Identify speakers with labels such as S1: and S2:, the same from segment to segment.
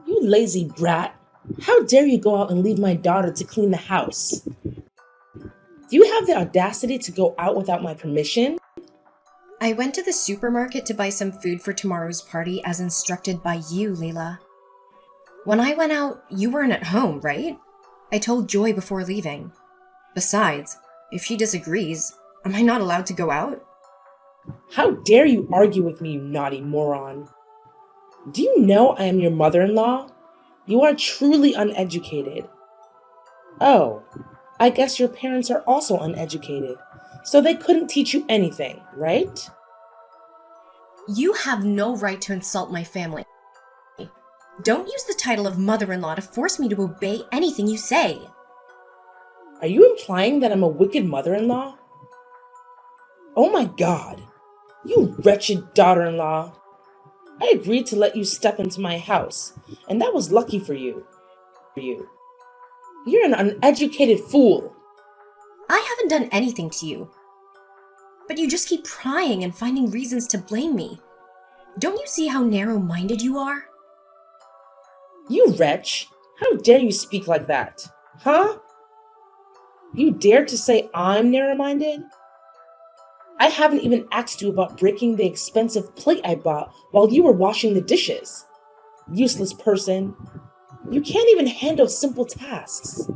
S1: You lazy brat. How dare you go out and leave my daughter to clean the house? Do you have the audacity to go out without my permission?
S2: I went to the supermarket to buy some food for tomorrow's party as instructed by you, Layla. When I went out, you weren't at home, right? I told Joy before leaving. Besides, if she disagrees, am I not allowed to go out?
S1: How dare you argue with me, you naughty moron? Do you know I am your mother-in-law? You are truly uneducated. Oh, I guess your parents are also uneducated, so they couldn't teach you anything, right?
S2: You have no right to insult my family. Don't use the title of mother-in-law to force me to obey anything you say.
S1: Are you implying that I'm a wicked mother-in-law? Oh my God, you wretched daughter-in-law. I agreed to let you step into my house, and that was lucky for you. You're an uneducated fool.
S2: I haven't done anything to you. But you just keep prying and finding reasons to blame me. Don't you see how narrow-minded you are?
S1: You wretch! How dare you speak like that? Huh? You dare to say I'm narrow-minded? I haven't even asked you about breaking the expensive plate I bought while you were washing the dishes. Useless person. You can't even handle simple tasks.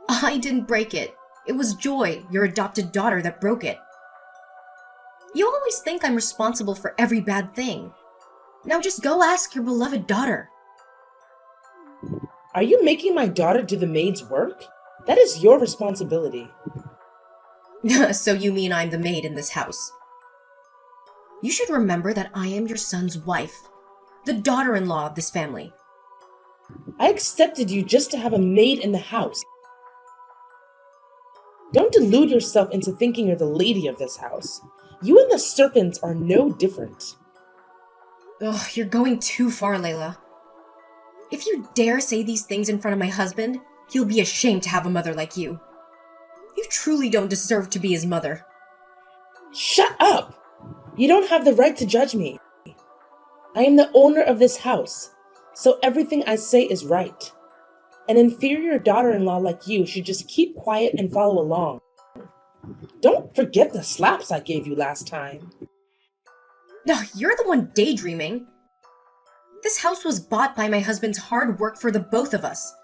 S2: I didn't break it. It was Joy, your adopted daughter, that broke it. You always think I'm responsible for every bad thing. Now just go ask your beloved daughter.
S1: Are you making my daughter do the maid's work? That is your responsibility.
S2: So you mean I'm the maid in this house? You should remember that I am your son's wife, the daughter-in-law of this family.
S1: I accepted you just to have a maid in the house. Don't delude yourself into thinking you're the lady of this house. You and the serpents are no different.
S2: Ugh, you're going too far, Layla. If you dare say these things in front of my husband, he'll be ashamed to have a mother like you. You truly don't deserve to be his mother.
S1: Shut up! You don't have the right to judge me. I am the owner of this house, so everything I say is right. An inferior daughter-in-law like you should just keep quiet and follow along. Don't forget the slaps I gave you last time.
S2: No, you're the one daydreaming. This house was bought by my husband's hard work for the both of us.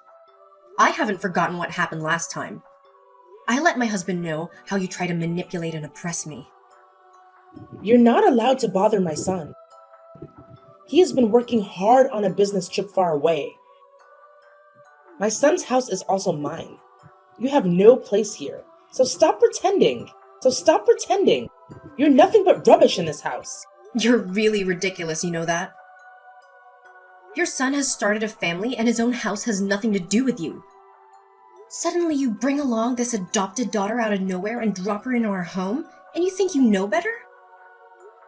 S2: I haven't forgotten what happened last time. I let my husband know how you try to manipulate and oppress me.
S1: You're not allowed to bother my son. He has been working hard on a business trip far away. My son's house is also mine. You have no place here, so stop pretending. You're nothing but rubbish in this house.
S2: You're really ridiculous, you know that? Your son has started a family and his own house has nothing to do with you. Suddenly you bring along this adopted daughter out of nowhere and drop her into our home, and you think you know better?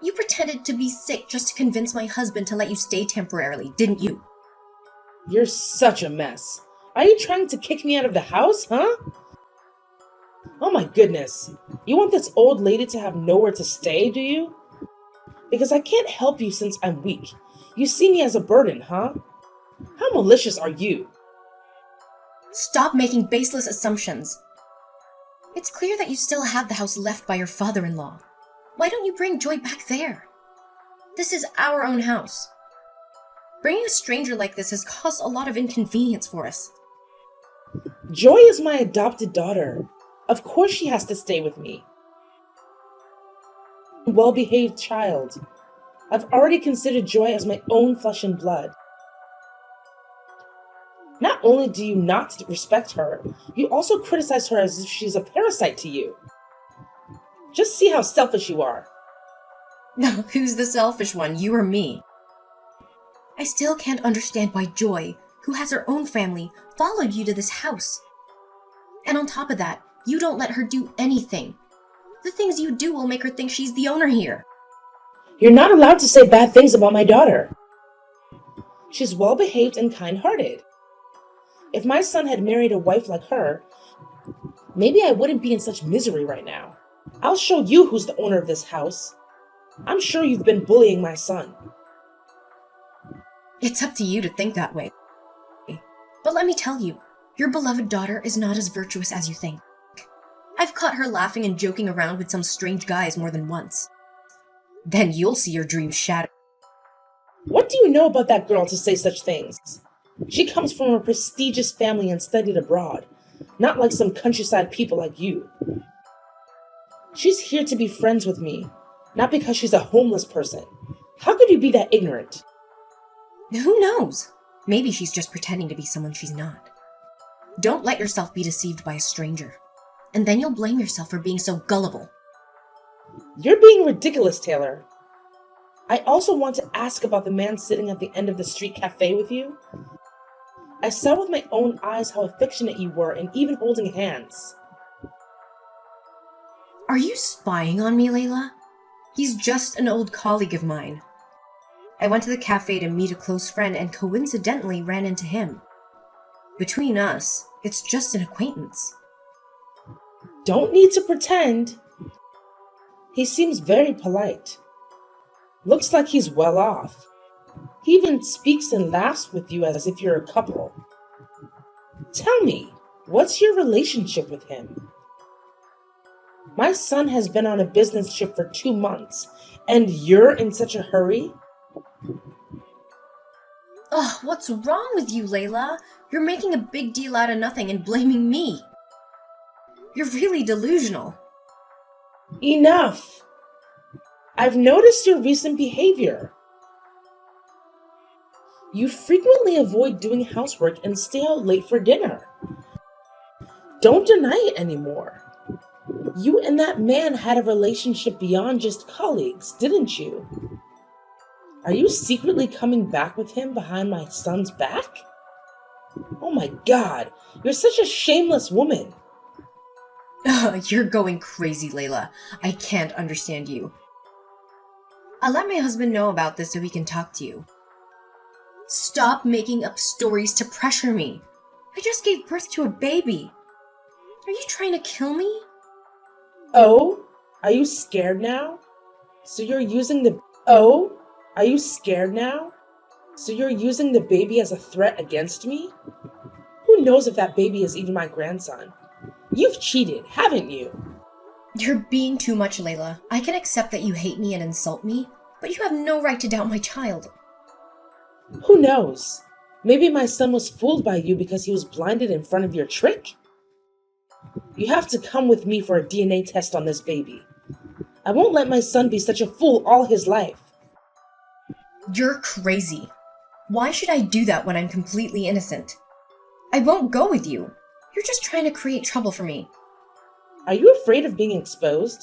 S2: You pretended to be sick just to convince my husband to let you stay temporarily, didn't you?
S1: You're such a mess. Are you trying to kick me out of the house, huh? Oh my goodness. You want this old lady to have nowhere to stay, do you? Because I can't help you since I'm weak. You see me as a burden, huh? How malicious are you?
S2: Stop making baseless assumptions. It's clear that you still have the house left by your father-in-law. Why don't you bring Joy back there? This is our own house. Bringing a stranger like this has caused a lot of inconvenience for us.
S1: Joy is my adopted daughter. Of course she has to stay with me. Well-behaved child. I've already considered Joy as my own flesh and blood. Not only do you not respect her, you also criticize her as if she's a parasite to you. Just see how selfish you are.
S2: Who's the selfish one, you or me? I still can't understand why Joy, who has her own family, followed you to this house. And on top of that, you don't let her do anything. The things you do will make her think she's the owner here.
S1: You're not allowed to say bad things about my daughter. She's well-behaved and kind-hearted. If my son had married a wife like her, maybe I wouldn't be in such misery right now. I'll show you who's the owner of this house. I'm sure you've been bullying my son.
S2: It's up to you to think that way. But let me tell you, your beloved daughter is not as virtuous as you think. I've caught her laughing and joking around with some strange guys more than once. Then you'll see your dreams shattered.
S1: What do you know about that girl to say such things? She comes from a prestigious family and studied abroad, not like some countryside people like you. She's here to be friends with me, not because she's a homeless person. How could you be that ignorant?
S2: Who knows? Maybe she's just pretending to be someone she's not. Don't let yourself be deceived by a stranger, and then you'll blame yourself for being so gullible.
S1: You're being ridiculous, Taylor. I also want to ask about the man sitting at the end of the street cafe with you. I saw with my own eyes how affectionate you were and even holding hands.
S2: Are you spying on me, Layla? He's just an old colleague of mine. I went to the cafe to meet a close friend and coincidentally ran into him. Between us, it's just an acquaintance.
S1: Don't need to pretend. He seems very polite. Looks like he's well off. He even speaks and laughs with you as if you're a couple. Tell me, what's your relationship with him? My son has been on a business trip for 2 months, and you're in such a hurry?
S2: Ugh, what's wrong with you, Layla? You're making a big deal out of nothing and blaming me. You're really delusional.
S1: Enough! I've noticed your recent behavior. You frequently avoid doing housework and stay out late for dinner. Don't deny it anymore. You and that man had a relationship beyond just colleagues, didn't you? Are you secretly coming back with him behind my son's back? Oh my God, you're such a shameless woman.
S2: You're going crazy, Layla. I can't understand you. I'll let my husband know about this so he can talk to you. Stop making up stories to pressure me. I just gave birth to a baby. Are you trying to kill me?
S1: Oh, are you scared now? So you're using the baby as a threat against me? Who knows if that baby is even my grandson? You've cheated, haven't you?
S2: You're being too much, Layla. I can accept that you hate me and insult me, but you have no right to doubt my child.
S1: Who knows? Maybe my son was fooled by you because he was blinded in front of your trick? You have to come with me for a DNA test on this baby. I won't let my son be such a fool all his life.
S2: You're crazy. Why should I do that when I'm completely innocent? I won't go with you. You're just trying to create trouble for me.
S1: Are you afraid of being exposed?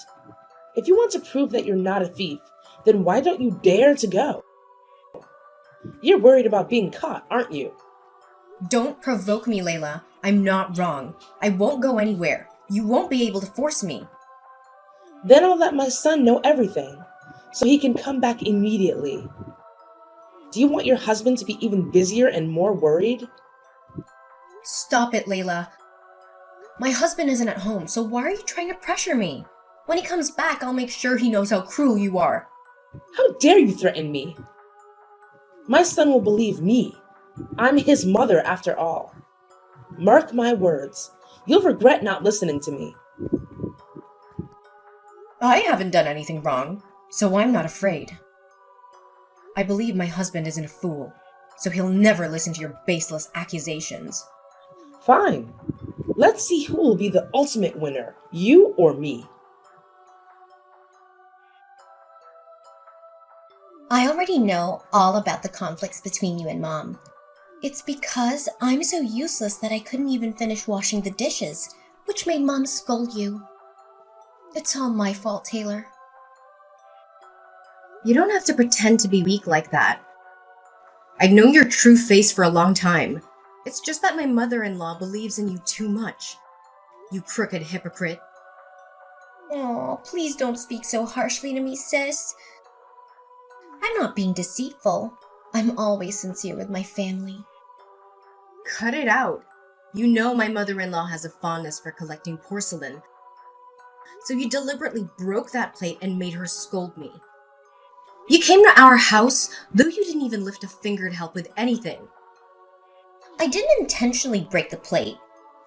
S1: If you want to prove that you're not a thief, then why don't you dare to go? You're worried about being caught, aren't you?
S2: Don't provoke me, Layla. I'm not wrong. I won't go anywhere. You won't be able to force me.
S1: Then I'll let my son know everything, so he can come back immediately. Do you want your husband to be even busier and more worried?
S2: Stop it, Layla. My husband isn't at home, so why are you trying to pressure me? When he comes back, I'll make sure he knows how cruel you are.
S1: How dare you threaten me? My son will believe me. I'm his mother after all. Mark my words. You'll regret not listening to me.
S2: I haven't done anything wrong, so I'm not afraid. I believe my husband isn't a fool, so he'll never listen to your baseless accusations.
S1: Fine. Let's see who will be the ultimate winner, you or me.
S3: I already know all about the conflicts between you and Mom. It's because I'm so useless that I couldn't even finish washing the dishes, which made Mom scold you. It's all my fault, Taylor.
S2: You don't have to pretend to be weak like that. I've known your true face for a long time. It's just that my mother-in-law believes in you too much. You crooked hypocrite.
S3: Oh, please don't speak so harshly to me, sis. I'm not being deceitful. I'm always sincere with my family.
S2: Cut it out. You know my mother-in-law has a fondness for collecting porcelain. So you deliberately broke that plate and made her scold me. You came to our house, though you didn't even lift a finger to help with anything.
S3: I didn't intentionally break the plate.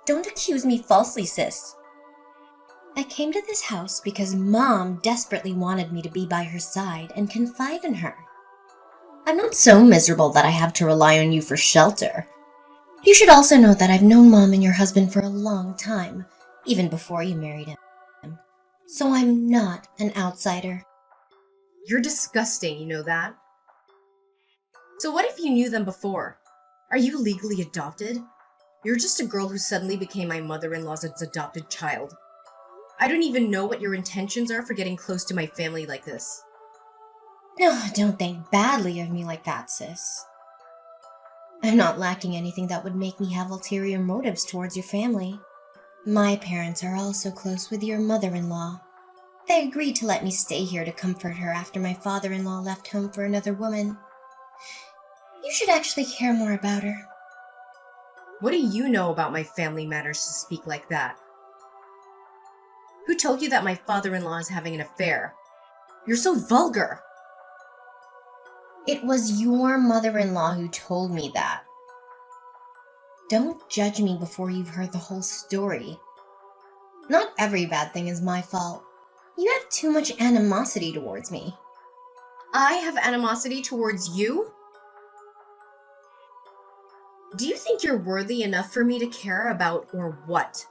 S3: Don't accuse me falsely, sis. I came to this house because Mom desperately wanted me to be by her side and confide in her. I'm not so miserable that I have to rely on you for shelter. You should also know that I've known Mom and your husband for a long time, even before you married him. So I'm not an outsider.
S2: You're disgusting, you know that? So what if you knew them before? Are you legally adopted? You're just a girl who suddenly became my mother-in-law's adopted child. I don't even know what your intentions are for getting close to my family like this.
S3: No, don't think badly of me like that, sis. I'm not lacking anything that would make me have ulterior motives towards your family. My parents are also close with your mother-in-law. They agreed to let me stay here to comfort her after my father-in-law left home for another woman. You should actually care more about her.
S2: What do you know about my family matters to speak like that? Who told you that my father-in-law is having an affair? You're so vulgar.
S3: It was your mother-in-law who told me that. Don't judge me before you've heard the whole story. Not every bad thing is my fault. You have too much animosity towards me.
S2: I have animosity towards you? Do you think you're worthy enough for me to care about, or what?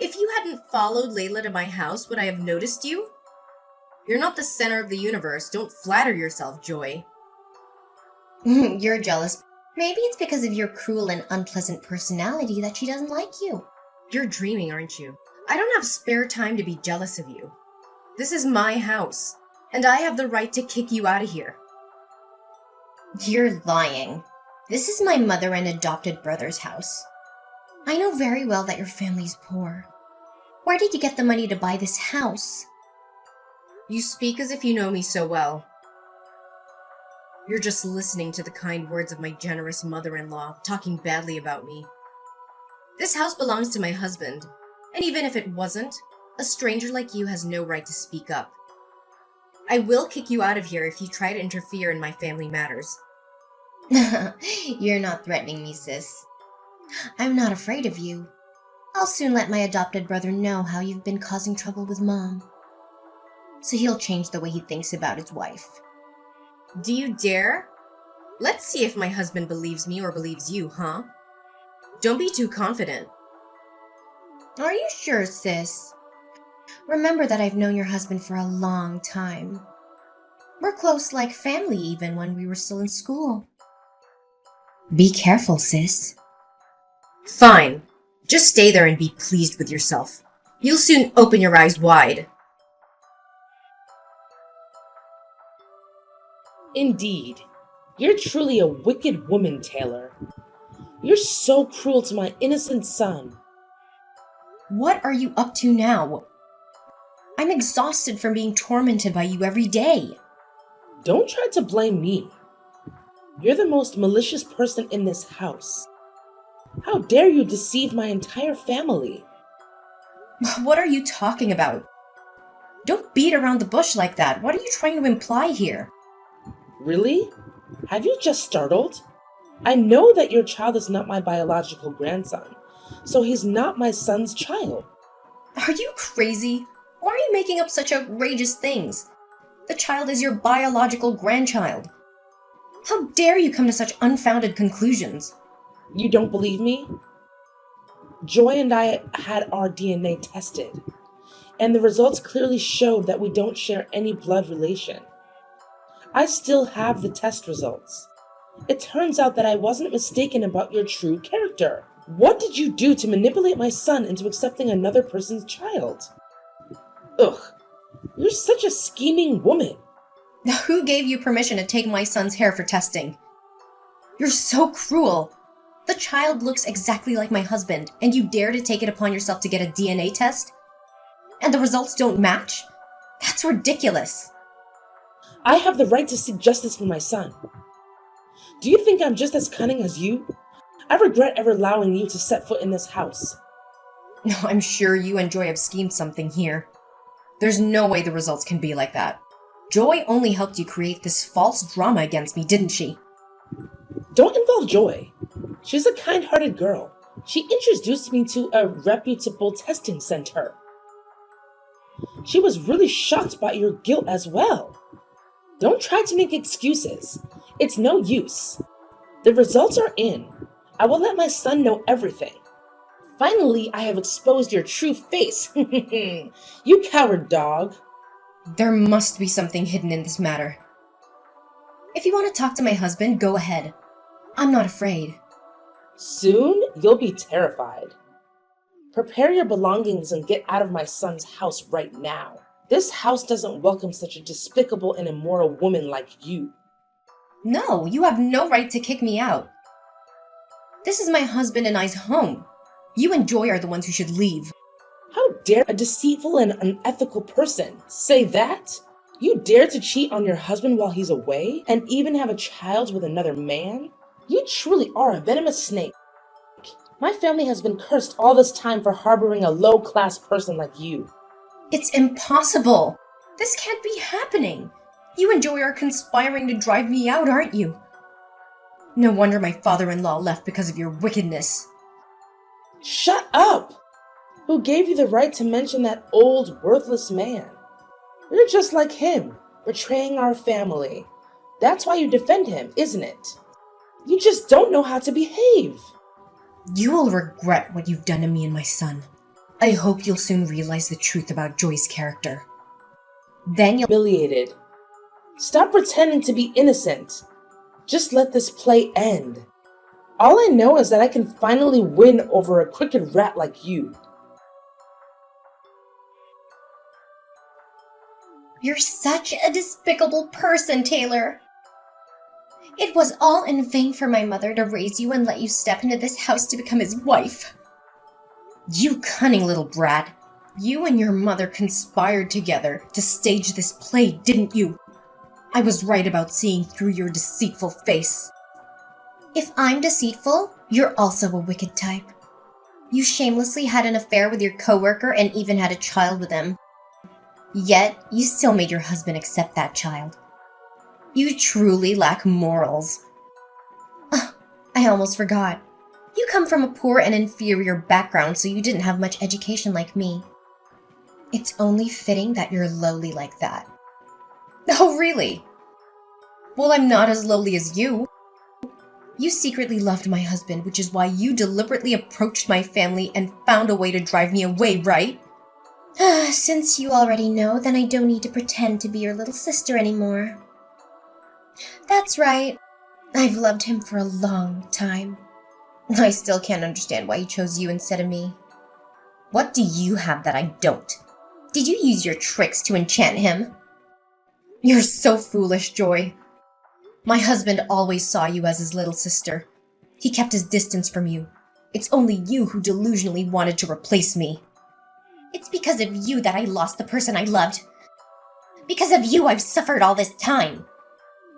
S2: If you hadn't followed Layla to my house, would I have noticed you? You're not the center of the universe. Don't flatter yourself, Joy.
S3: You're jealous. Maybe it's because of your cruel and unpleasant personality that she doesn't like you.
S2: You're dreaming, aren't you? I don't have spare time to be jealous of you. This is my house, and I have the right to kick you out of here.
S3: You're lying. This is my mother and adopted brother's house. I know very well that your family's poor. Where did you get the money to buy this house?
S2: You speak as if you know me so well. You're just listening to the kind words of my generous mother-in-law talking badly about me. This house belongs to my husband, and even if it wasn't, a stranger like you has no right to speak up. I will kick you out of here if you try to interfere in my family matters.
S3: You're not threatening me, sis. I'm not afraid of you. I'll soon let my adopted brother know how you've been causing trouble with Mom. So he'll change the way he thinks about his wife.
S2: Do you dare? Let's see if my husband believes me or believes you, huh? Don't be too confident.
S3: Are you sure, sis? Remember that I've known your husband for a long time. We're close like family even when we were still in school. Be careful, sis.
S2: Fine. Just stay there and be pleased with yourself. You'll soon open your eyes wide.
S1: Indeed, you're truly a wicked woman, Taylor. You're so cruel to my innocent son.
S2: What are you up to now? I'm exhausted from being tormented by you every day.
S1: Don't try to blame me. You're the most malicious person in this house. How dare you deceive my entire family?
S2: What are you talking about? Don't beat around the bush like that. What are you trying to imply here?
S1: Really? Have you just startled? I know that your child is not my biological grandson, so he's not my son's child.
S2: Are you crazy? Why are you making up such outrageous things? The child is your biological grandchild. How dare you come to such unfounded conclusions?
S1: You don't believe me? Joy and I had our DNA tested, and the results clearly showed that we don't share any blood relation. I still have the test results. It turns out that I wasn't mistaken about your true character. What did you do to manipulate my son into accepting another person's child? Ugh, you're such a scheming woman.
S2: Who gave you permission to take my son's hair for testing? You're so cruel. The child looks exactly like my husband, and you dare to take it upon yourself to get a DNA test? And the results don't match? That's ridiculous.
S1: I have the right to seek justice for my son. Do you think I'm just as cunning as you? I regret ever allowing you to set foot in this house.
S2: No, I'm sure you and Joy have schemed something here. There's no way the results can be like that. Joy only helped you create this false drama against me, didn't she?
S1: Don't involve Joy. She's a kind-hearted girl. She introduced me to a reputable testing center. She was really shocked by your guilt as well. Don't try to make excuses. It's no use. The results are in. I will let my son know everything. Finally, I have exposed your true face. You coward dog.
S2: There must be something hidden in this matter. If you want to talk to my husband, go ahead. I'm not afraid.
S1: Soon, you'll be terrified. Prepare your belongings and get out of my son's house right now. This house doesn't welcome such a despicable and immoral woman like you.
S2: No, you have no right to kick me out. This is my husband and I's home. You and Joy are the ones who should leave.
S1: How dare a deceitful and unethical person say that? You dare to cheat on your husband while he's away and even have a child with another man? You truly are a venomous snake. My family has been cursed all this time for harboring a low-class person like you.
S2: It's impossible. This can't be happening. You and Joy are conspiring to drive me out, aren't you? No wonder my father-in-law left because of your wickedness.
S1: Shut up! Who gave you the right to mention that old, worthless man? You're just like him, betraying our family. That's why you defend him, isn't it? You just don't know how to behave.
S2: You will regret what you've done to me and my son. I hope you'll soon realize the truth about Joy's character. Then you'll...
S1: Humiliated. Stop pretending to be innocent. Just let this play end. All I know is that I can finally win over a crooked rat like you.
S3: You're such a despicable person, Taylor. It was all in vain for my mother to raise you and let you step into this house to become his wife.
S2: You cunning little brat. You and your mother conspired together to stage this play, didn't you? I was right about seeing through your deceitful face.
S3: If I'm deceitful, you're also a wicked type. You shamelessly had an affair with your coworker and even had a child with him. Yet, you still made your husband accept that child.
S2: You truly lack morals.
S3: I almost forgot. You come from a poor and inferior background, so you didn't have much education like me. It's only fitting that you're lowly like that.
S2: Oh, really? Well, I'm not as lowly as you.
S3: You secretly loved my husband, which is why you deliberately approached my family and found a way to drive me away, right? Since you already know, then I don't need to pretend to be your little sister anymore. That's right. I've loved him for a long time. I still can't understand why he chose you instead of me.
S2: What do you have that I don't?
S3: Did you use your tricks to enchant him?
S2: You're so foolish, Joy.
S3: My husband always saw you as his little sister. He kept his distance from you. It's only you who delusionally wanted to replace me. It's because of you that I lost the person I loved. Because of you, I've suffered all this time.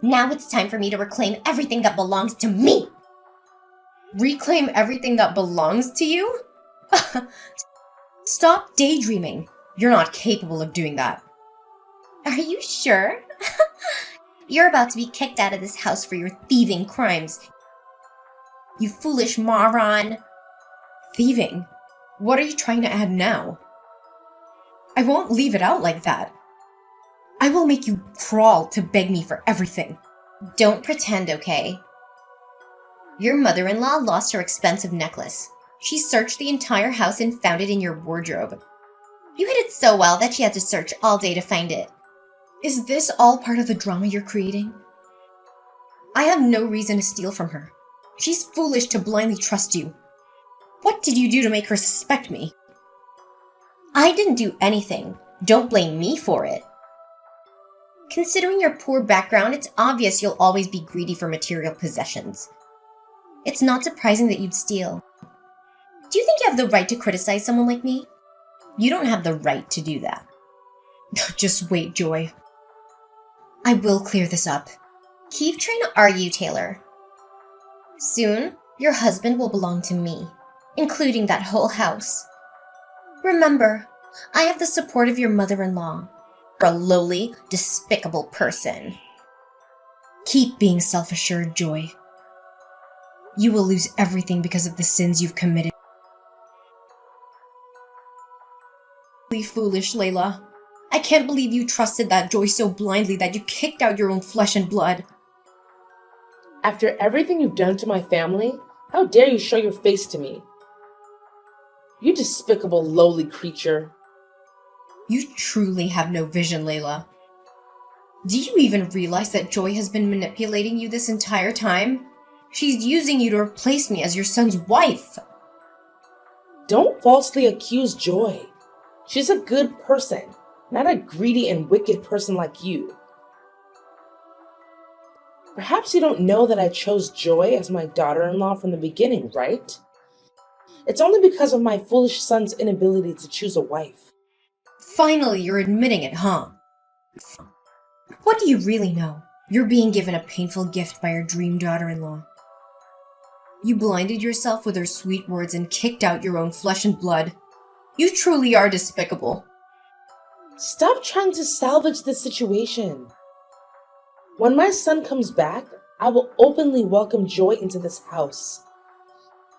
S3: Now it's time for me to reclaim everything that belongs to me.
S2: Reclaim everything that belongs to you? Stop daydreaming. You're not capable of doing that.
S3: Are you sure? You're about to be kicked out of this house for your thieving crimes. You foolish moron.
S2: Thieving? What are you trying to add now? I won't leave it out like that. I will make you crawl to beg me for everything.
S3: Don't pretend, okay? Your mother-in-law lost her expensive necklace. She searched the entire house and found it in your wardrobe. You hid it so well that she had to search all day to find it.
S2: Is this all part of the drama you're creating? I have no reason to steal from her. She's foolish to blindly trust you. What did you do to make her suspect me?
S3: I didn't do anything. Don't blame me for it. Considering your poor background, it's obvious you'll always be greedy for material possessions. It's not surprising that you'd steal. Do you think you have the right to criticize someone like me? You don't have the right to do that.
S2: Just wait, Joy.
S3: I will clear this up. Keep trying to argue, Taylor. Soon, your husband will belong to me, including that whole house. Remember, I have the support of your mother-in-law. You're a lowly, despicable person.
S2: Keep being self-assured, Joy. You will lose everything because of the sins you've committed. Foolish, Layla. I can't believe you trusted that Joy so blindly that you kicked out your own flesh and blood.
S1: After everything you've done to my family, how dare you show your face to me? You despicable, lowly creature.
S2: You truly have no vision, Layla. Do you even realize that Joy has been manipulating you this entire time? She's using you to replace me as your son's wife.
S1: Don't falsely accuse Joy. She's a good person, not a greedy and wicked person like you. Perhaps you don't know that I chose Joy as my daughter-in-law from the beginning, right? It's only because of my foolish son's inability to choose a wife.
S2: Finally, you're admitting it, huh? What do you really know? You're being given a painful gift by your dream daughter-in-law. You blinded yourself with her sweet words and kicked out your own flesh and blood. You truly are despicable.
S1: Stop trying to salvage the situation. When my son comes back, I will openly welcome Joy into this house.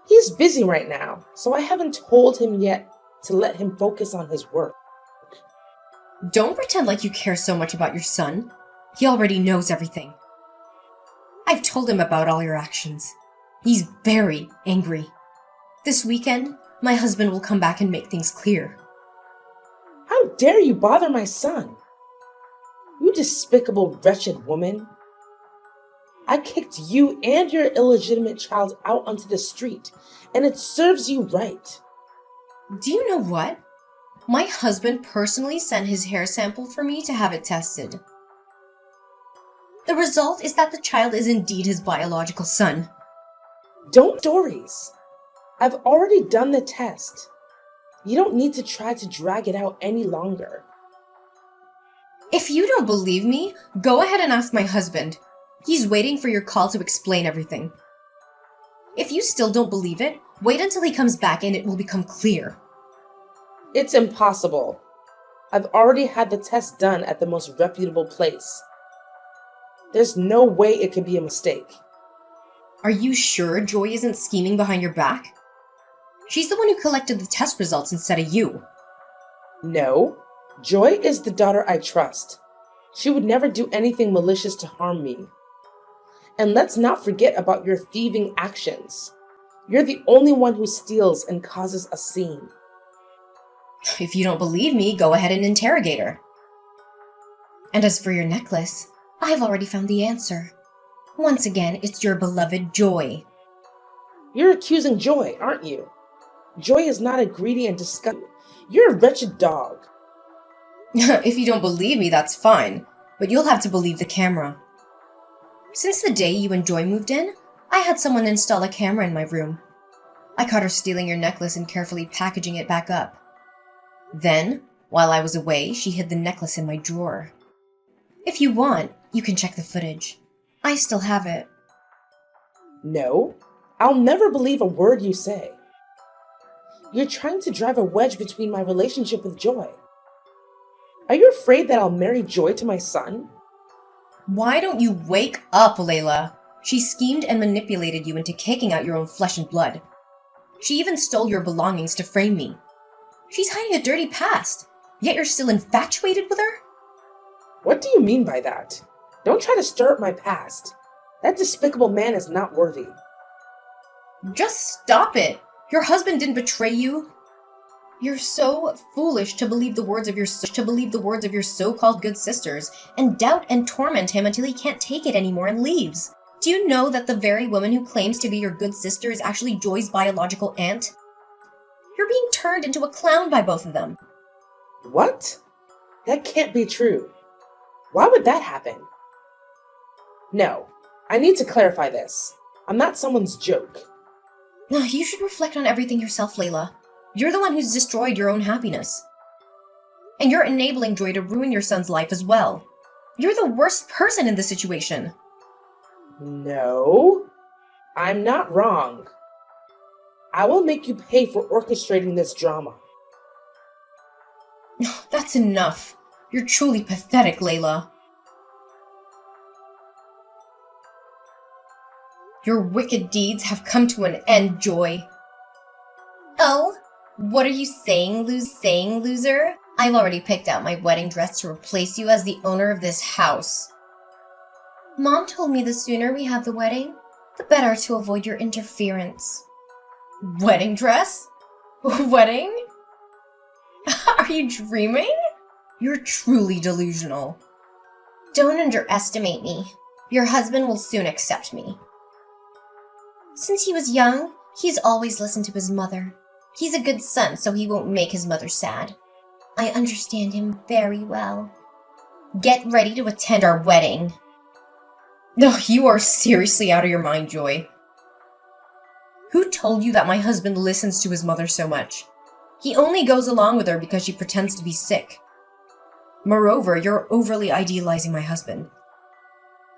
S1: He's busy right now, so I haven't told him yet to let him focus on his work.
S2: Don't pretend like you care so much about your son. He already knows everything. I've told him about all your actions. He's very angry. This weekend, my husband will come back and make things clear.
S1: How dare you bother my son? You despicable, wretched woman. I kicked you and your illegitimate child out onto the street, and it serves you right.
S2: Do you know what? My husband personally sent his hair sample for me to have it tested. The result is that the child is indeed his biological son.
S1: Don't stories. I've already done the test. You don't need to try to drag it out any longer.
S2: If you don't believe me, go ahead and ask my husband. He's waiting for your call to explain everything. If you still don't believe it, wait until he comes back and it will become clear.
S1: It's impossible. I've already had the test done at the most reputable place. There's no way it could be a mistake.
S2: Are you sure Joy isn't scheming behind your back? She's the one who collected the test results instead of you.
S1: No, Joy is the daughter I trust. She would never do anything malicious to harm me. And let's not forget about your thieving actions. You're the only one who steals and causes a scene.
S2: If you don't believe me, go ahead and interrogate her. And as for your necklace, I've already found the answer. Once again, it's your beloved Joy.
S1: You're accusing Joy, aren't you? Joy is not a greedy and disgusting. You're a wretched dog.
S2: If you don't believe me, that's fine, but you'll have to believe the camera. Since the day you and Joy moved in, I had someone install a camera in my room. I caught her stealing your necklace and carefully packaging it back up. Then, while I was away, she hid the necklace in my drawer. If you want, you can check the footage. I still have it.
S1: No, I'll never believe a word you say. You're trying to drive a wedge between my relationship with Joy. Are you afraid that I'll marry Joy to my son?
S2: Why don't you wake up, Layla? She schemed and manipulated you into kicking out your own flesh and blood. She even stole your belongings to frame me. She's hiding a dirty past, yet you're still infatuated with her?
S1: What do you mean by that? Don't try to stir up my past. That despicable man is not worthy.
S2: Just stop it! Your husband didn't betray you. You're so foolish to believe the words of your so-called good sisters and doubt and torment him until he can't take it anymore and leaves. Do you know that the very woman who claims to be your good sister is actually Joy's biological aunt? You're being turned into a clown by both of them.
S1: What? That can't be true. Why would that happen? No, I need to clarify this. I'm not someone's joke.
S2: You should reflect on everything yourself, Layla. You're the one who's destroyed your own happiness. And you're enabling Joy to ruin your son's life as well. You're the worst person in this situation.
S1: No, I'm not wrong. I will make you pay for orchestrating this drama.
S2: That's enough. You're truly pathetic, Layla. Your wicked deeds have come to an end, Joy.
S3: Oh, what are you saying, loser? I've already picked out my wedding dress to replace you as the owner of this house. Mom told me the sooner we have the wedding, the better to avoid your interference.
S2: Wedding dress? Wedding? Are you dreaming? You're truly delusional.
S3: Don't underestimate me. Your husband will soon accept me. Since he was young, he's always listened to his mother. He's a good son, so he won't make his mother sad. I understand him very well. Get ready to attend our wedding.
S2: No, you are seriously out of your mind, Joy. Who told you that my husband listens to his mother so much? He only goes along with her because she pretends to be sick. Moreover, you're overly idealizing my husband.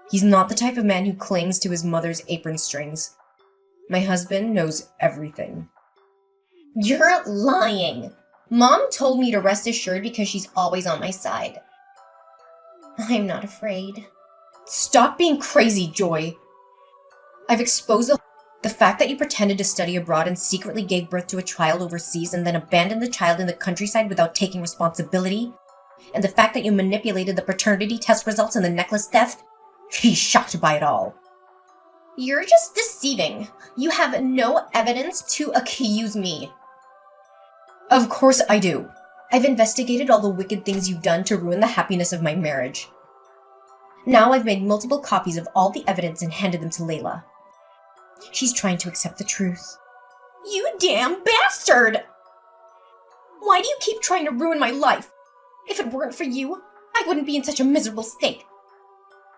S2: He's not the type of man who clings to his mother's apron strings. My husband knows everything.
S3: You're lying. Mom told me to rest assured because she's always on my side. I'm not afraid.
S2: Stop being crazy, Joy. I've exposed the fact that you pretended to study abroad and secretly gave birth to a child overseas and then abandoned the child in the countryside without taking responsibility, and the fact that you manipulated the paternity test results and the necklace theft. He's shocked by it all.
S3: You're just deceiving. You have no evidence to accuse me.
S2: Of course I do. I've investigated all the wicked things you've done to ruin the happiness of my marriage. Now I've made multiple copies of all the evidence and handed them to Layla. She's trying to accept the truth.
S3: You damn bastard! Why do you keep trying to ruin my life? If it weren't for you, I wouldn't be in such a miserable state.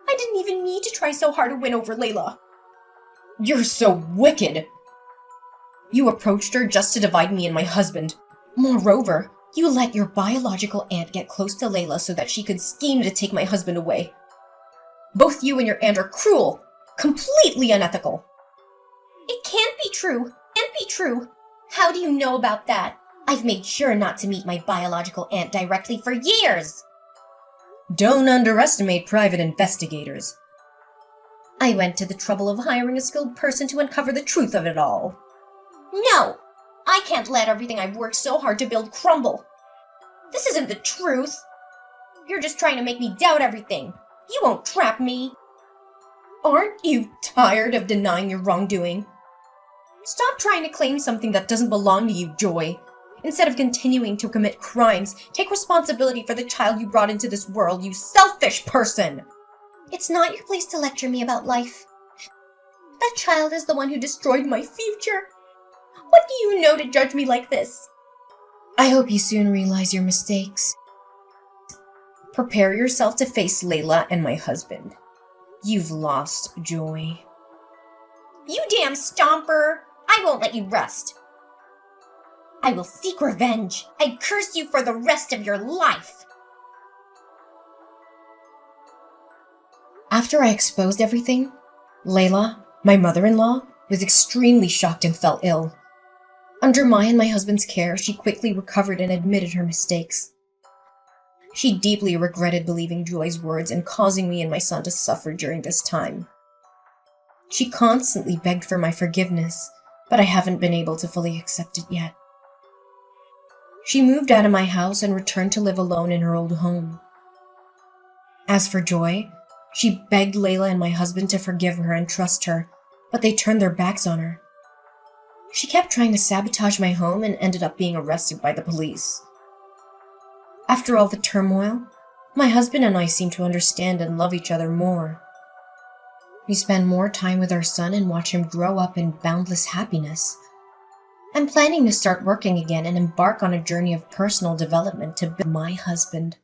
S3: I didn't even need to try so hard to win over Layla.
S2: You're so wicked! You approached her just to divide me and my husband. Moreover, you let your biological aunt get close to Layla so that she could scheme to take my husband away. Both you and your aunt are cruel, completely unethical.
S3: It can't be true. Can't be true. How do you know about that? I've made sure not to meet my biological aunt directly for years.
S2: Don't underestimate private investigators.
S3: I went to the trouble of hiring a skilled person to uncover the truth of it all. No! I can't let everything I've worked so hard to build crumble. This isn't the truth. You're just trying to make me doubt everything. You won't trap me.
S2: Aren't you tired of denying your wrongdoing? Stop trying to claim something that doesn't belong to you, Joy. Instead of continuing to commit crimes, take responsibility for the child you brought into this world, you selfish person!
S3: It's not your place to lecture me about life. That child is the one who destroyed my future. What do you know to judge me like this?
S2: I hope you soon realize your mistakes. Prepare yourself to face Layla and my husband. You've lost, Joy.
S3: You damn stomper! I won't let you rest. I will seek revenge. I curse you for the rest of your life.
S2: After I exposed everything, Layla, my mother-in-law, was extremely shocked and fell ill. Under my and my husband's care, she quickly recovered and admitted her mistakes. She deeply regretted believing Joy's words and causing me and my son to suffer during this time. She constantly begged for my forgiveness, but I haven't been able to fully accept it yet. She moved out of my house and returned to live alone in her old home. As for Joy, she begged Layla and my husband to forgive her and trust her, but they turned their backs on her. She kept trying to sabotage my home and ended up being arrested by the police. After all the turmoil, my husband and I seem to understand and love each other more. We spend more time with our son and watch him grow up in boundless happiness. I'm planning to start working again and embark on a journey of personal development to build my husband.